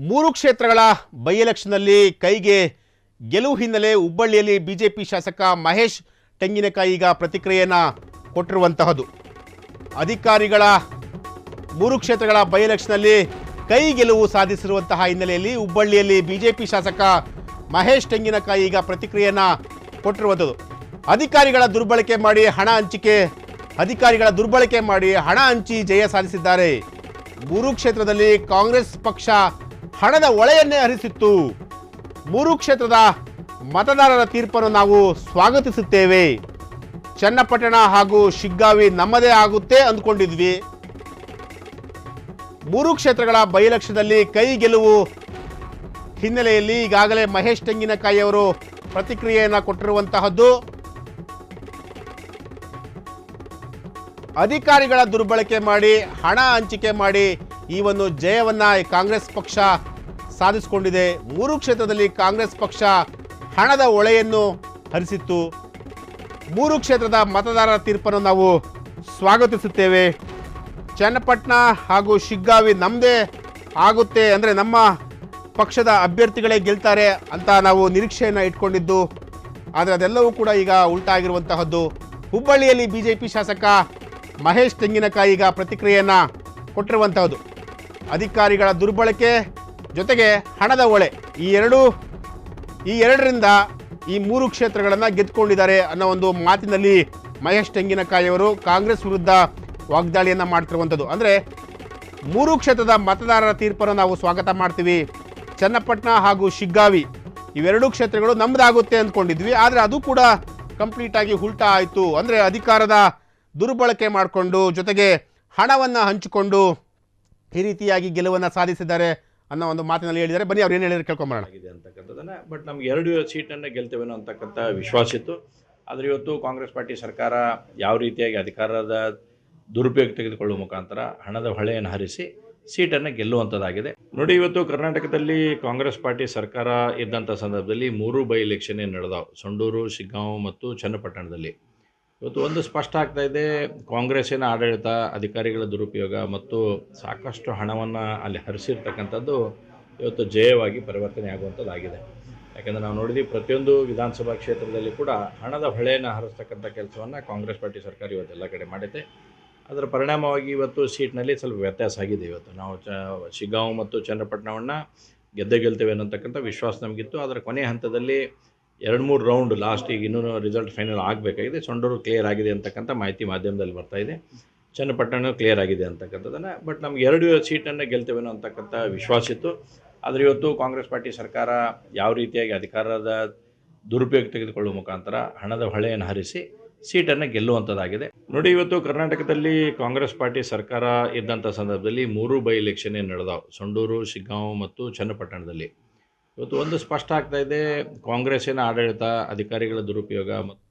ಮೂರು ಕ್ಷೇತ್ರಗಳ ಬೈ ಎಲೆಕ್ಷನ್ನಲ್ಲಿ ಕೈಗೆ ಗೆಲುವು ಹಿನ್ನೆಲೆ ಹುಬ್ಬಳ್ಳಿಯಲ್ಲಿ ಬಿಜೆಪಿ ಶಾಸಕ ಮಹೇಶ್ ತೆಂಗಿನಕಾಯಿ ಈಗ ಪ್ರತಿಕ್ರಿಯೆಯನ್ನು ಕೊಟ್ಟಿರುವಂತಹದ್ದು. ಅಧಿಕಾರಿಗಳ ಮೂರು ಕ್ಷೇತ್ರಗಳ ಬೈ ಎಲೆಕ್ಷನ್ನಲ್ಲಿ ಕೈ ಗೆಲುವು ಸಾಧಿಸಿರುವಂತಹ ಹಿನ್ನೆಲೆಯಲ್ಲಿ ಹುಬ್ಬಳ್ಳಿಯಲ್ಲಿ ಬಿಜೆಪಿ ಶಾಸಕ ಮಹೇಶ್ ತೆಂಗಿನಕಾಯಿ ಈಗ ಪ್ರತಿಕ್ರಿಯೆಯನ್ನು ಕೊಟ್ಟಿರುವಂಥದ್ದು. ಅಧಿಕಾರಿಗಳ ದುರ್ಬಳಕೆ ಮಾಡಿ ಹಣ ಹಂಚಿ ಜಯ ಸಾಧಿಸಿದ್ದಾರೆ. ಮೂರು ಕ್ಷೇತ್ರದಲ್ಲಿ ಕಾಂಗ್ರೆಸ್ ಪಕ್ಷ ಹಣದ ಒಳೆಯನ್ನೇ ಹರಿಸಿತ್ತು. ಮೂರು ಕ್ಷೇತ್ರದ ಮತದಾರರ ತೀರ್ಪನ್ನು ನಾವು ಸ್ವಾಗತಿಸುತ್ತೇವೆ. ಚನ್ನಪಟ್ಟಣ ಹಾಗೂ ಶಿಗ್ಗಾವಿ ನಮ್ಮದೇ ಆಗುತ್ತೆ ಅಂದ್ಕೊಂಡಿದ್ವಿ. ಮೂರು ಕ್ಷೇತ್ರಗಳ ಬೈ ಎಲೆಕ್ಷನ್ನಲ್ಲಿ ಕೈ ಗೆಲುವು ಹಿನ್ನೆಲೆಯಲ್ಲಿ ಈಗಾಗಲೇ ಮಹೇಶ್ ತೆಂಗಿನಕಾಯಿ ಅವರು ಪ್ರತಿಕ್ರಿಯೆಯನ್ನು ಕೊಟ್ಟಿರುವಂತಹದ್ದು. ಅಧಿಕಾರಿಗಳ ದುರ್ಬಳಕೆ ಮಾಡಿ ಹಣ ಹಂಚಿಕೆ ಮಾಡಿ ಈ ಒಂದು ಜಯವನ್ನ ಕಾಂಗ್ರೆಸ್ ಪಕ್ಷ ಸಾಧಿಸಿಕೊಂಡಿದೆ. ಮೂರು ಕ್ಷೇತ್ರದಲ್ಲಿ ಕಾಂಗ್ರೆಸ್ ಪಕ್ಷ ಹಣದ ಒಳೆಯನ್ನು ಹರಿಸಿತ್ತು. ಮೂರು ಕ್ಷೇತ್ರದ ಮತದಾರರ ತೀರ್ಪನ್ನು ನಾವು ಸ್ವಾಗತಿಸುತ್ತೇವೆ. ಚನ್ನಪಟ್ಟಣ ಹಾಗೂ ಶಿಗ್ಗಾವಿ ನಮ್ಮದೇ ಆಗುತ್ತೆ, ಅಂದರೆ ನಮ್ಮ ಪಕ್ಷದ ಅಭ್ಯರ್ಥಿಗಳೇ ಗೆಲ್ತಾರೆ ಅಂತ ನಾವು ನಿರೀಕ್ಷೆಯನ್ನು ಇಟ್ಕೊಂಡಿದ್ದು. ಆದರೆ ಅದೆಲ್ಲವೂ ಕೂಡ ಈಗ ಉಲ್ಟಾಗಿರುವಂತಹದ್ದು. ಹುಬ್ಬಳ್ಳಿಯಲ್ಲಿ ಬಿಜೆಪಿ ಶಾಸಕ ಮಹೇಶ್ ತೆಂಗಿನಕಾಯಿ ಈಗ ಪ್ರತಿಕ್ರಿಯೆಯನ್ನು ಕೊಟ್ಟಿರುವಂತಹದ್ದು. ಅಧಿಕಾರಿಗಳ ದುರ್ಬಳಕೆ ಜೊತೆಗೆ ಹಣದ ಒಳೆ ಈ ಎರಡರಿಂದ ಈ ಮೂರು ಕ್ಷೇತ್ರಗಳನ್ನು ಗೆದ್ದುಕೊಂಡಿದ್ದಾರೆ ಅನ್ನೋ ಒಂದು ಮಾತಿನಲ್ಲಿ ಮಹೇಶ್ ತೆಂಗಿನಕಾಯಿ ಅವರು ಕಾಂಗ್ರೆಸ್ ವಿರುದ್ಧ ವಾಗ್ದಾಳಿಯನ್ನು ಮಾಡ್ತಿರುವಂಥದ್ದು. ಅಂದರೆ ಮೂರು ಕ್ಷೇತ್ರದ ಮತದಾರರ ತೀರ್ಪನ್ನು ನಾವು ಸ್ವಾಗತ ಮಾಡ್ತೀವಿ. ಚನ್ನಪಟ್ಟಣ ಹಾಗೂ ಶಿಗ್ಗಾವಿ ಇವೆರಡೂ ಕ್ಷೇತ್ರಗಳು ನಮ್ಮದಾಗುತ್ತೆ ಅಂದ್ಕೊಂಡಿದ್ವಿ. ಆದರೆ ಅದು ಕೂಡ ಕಂಪ್ಲೀಟಾಗಿ ಉಲ್ಟಾ ಆಯಿತು. ಅಂದರೆ ಅಧಿಕಾರದ ದುರ್ಬಳಕೆ ಮಾಡಿಕೊಂಡು ಜೊತೆಗೆ ಹಣವನ್ನು ಹಂಚಿಕೊಂಡು ಈ ರೀತಿಯಾಗಿ ಗೆಲುವನ್ನು ಸಾಧಿಸಿದ್ದಾರೆ ಅನ್ನೋ ಒಂದು ಮಾತಿನಲ್ಲಿ ಹೇಳಿದ್ದಾರೆ. ಬನ್ನಿ ಅವ್ರು ಏನು ಹೇಳಿದ್ರೆ ಕೇಳ್ಕೊಂಬರೋಣ ಅಂತಕ್ಕಂಥದ್ದನ್ನು. ಬಟ್ ನಮ್ಗೆ 2 ಸೀಟನ್ನು ಗೆಲ್ತೇವೇನೋ ಅಂತಕ್ಕಂಥ ವಿಶ್ವಾಸ ಇತ್ತು. ಆದರೆ ಇವತ್ತು ಕಾಂಗ್ರೆಸ್ ಪಾರ್ಟಿ ಸರ್ಕಾರ ಯಾವ ರೀತಿಯಾಗಿ ಅಧಿಕಾರದ ದುರುಪಯೋಗ ತೆಗೆದುಕೊಳ್ಳುವ ಮುಖಾಂತರ ಹಣದ ಹೊಳೆಯನ್ನು ಹರಿಸಿ ಸೀಟನ್ನು ಗೆಲ್ಲುವಂಥದ್ದಾಗಿದೆ. ನೋಡಿ, ಇವತ್ತು ಕರ್ನಾಟಕದಲ್ಲಿ ಕಾಂಗ್ರೆಸ್ ಪಾರ್ಟಿ ಸರ್ಕಾರ ಇದ್ದಂಥ ಸಂದರ್ಭದಲ್ಲಿ 3 ಬೈ ಎಲೆಕ್ಷನ್ ಏನು ನಡೆದಾವೆ, ಸಂಡೂರು, ಶಿಗ್ಗಾಂವ್ ಮತ್ತು ಚನ್ನಪಟ್ಟಣದಲ್ಲಿ. ಇವತ್ತು ಒಂದು ಸ್ಪಷ್ಟ ಆಗ್ತಾ ಇದೆ, ಕಾಂಗ್ರೆಸ್ಸಿನ ಆಡಳಿತ, ಅಧಿಕಾರಿಗಳ ದುರುಪಯೋಗ ಮತ್ತು ಸಾಕಷ್ಟು ಹಣವನ್ನು ಅಲ್ಲಿ ಹರಿಸಿರ್ತಕ್ಕಂಥದ್ದು ಇವತ್ತು ಜಯವಾಗಿ ಪರಿವರ್ತನೆ ಆಗುವಂಥದ್ದಾಗಿದೆ. ಯಾಕೆಂದರೆ ನಾವು ನೋಡಿದ್ವಿ, ಪ್ರತಿಯೊಂದು ವಿಧಾನಸಭಾ ಕ್ಷೇತ್ರದಲ್ಲಿ ಕೂಡ ಹಣದ ಹೊಳೆಯನ್ನು ಹರಿಸ್ತಕ್ಕಂಥ ಕೆಲಸವನ್ನು ಕಾಂಗ್ರೆಸ್ ಪಾರ್ಟಿ ಸರ್ಕಾರ ಇವತ್ತೆಲ್ಲ ಕಡೆ ಮಾಡಿದೆ. ಅದರ ಪರಿಣಾಮವಾಗಿ ಇವತ್ತು ಸೀಟ್ನಲ್ಲಿ ಸ್ವಲ್ಪ ವ್ಯತ್ಯಾಸ ಆಗಿದೆ. ಇವತ್ತು ನಾವು ಶಿಗ್ಗಾಂವ್ ಮತ್ತು ಚನ್ನಪಟ್ಟಣವನ್ನು ಗೆಲ್ತೇವೆ ಅನ್ನತಕ್ಕಂಥ ವಿಶ್ವಾಸ ನಮಗಿತ್ತು. ಅದರ ಕೊನೆಯ ಹಂತದಲ್ಲಿ 2-3 ರೌಂಡ್ ಲಾಸ್ಟ್ ಈಗ ಇನ್ನೂ ರಿಸಲ್ಟ್ ಫೈನಲ್ ಆಗಬೇಕಾಗಿದೆ. ಸಂಡೂರು ಕ್ಲಿಯರ್ ಆಗಿದೆ ಅಂತಕ್ಕಂಥ ಮಾಹಿತಿ ಮಾಧ್ಯಮದಲ್ಲಿ ಬರ್ತಾಯಿದೆ. ಚನ್ನಪಟ್ಟಣ ಕ್ಲಿಯರ್ ಆಗಿದೆ ಅಂತಕ್ಕಂಥದ್ದನ್ನು. ಬಟ್ ನಮ್ಗೆ 2 ಸೀಟನ್ನು ಗೆಲ್ತೇವೇನೋ ಅಂತಕ್ಕಂಥ ವಿಶ್ವಾಸ ಇತ್ತು. ಆದರೆ ಇವತ್ತು ಕಾಂಗ್ರೆಸ್ ಪಾರ್ಟಿ ಸರ್ಕಾರ ಯಾವ ರೀತಿಯಾಗಿ ಅಧಿಕಾರದ ದುರುಪಯೋಗ ತೆಗೆದುಕೊಳ್ಳುವ ಮುಖಾಂತರ ಹಣದ ಹೊಳೆಯನ್ನು ಹರಿಸಿ ಸೀಟನ್ನು ಗೆಲ್ಲುವಂಥದ್ದಾಗಿದೆ. ನೋಡಿ, ಇವತ್ತು ಕರ್ನಾಟಕದಲ್ಲಿ ಕಾಂಗ್ರೆಸ್ ಪಾರ್ಟಿ ಸರ್ಕಾರ ಇದ್ದಂಥ ಸಂದರ್ಭದಲ್ಲಿ 3 ಬೈ ಎಲೆಕ್ಷನ್ ಏನು ನಡೆದಾವೆ, ಸಂಡೂರು, ಶಿಗ್ಗಾಂವ್ ಮತ್ತು ಚನ್ನಪಟ್ಟಣದಲ್ಲಿ. ಇವತ್ತು ಒಂದು ಸ್ಪಷ್ಟ ಆಗ್ತಾ ಇದೆ, ಕಾಂಗ್ರೆಸ್ಸಿನ ಆಡಳಿತ, ಅಧಿಕಾರಿಗಳ ದುರುಪಯೋಗ ಮತ್ತು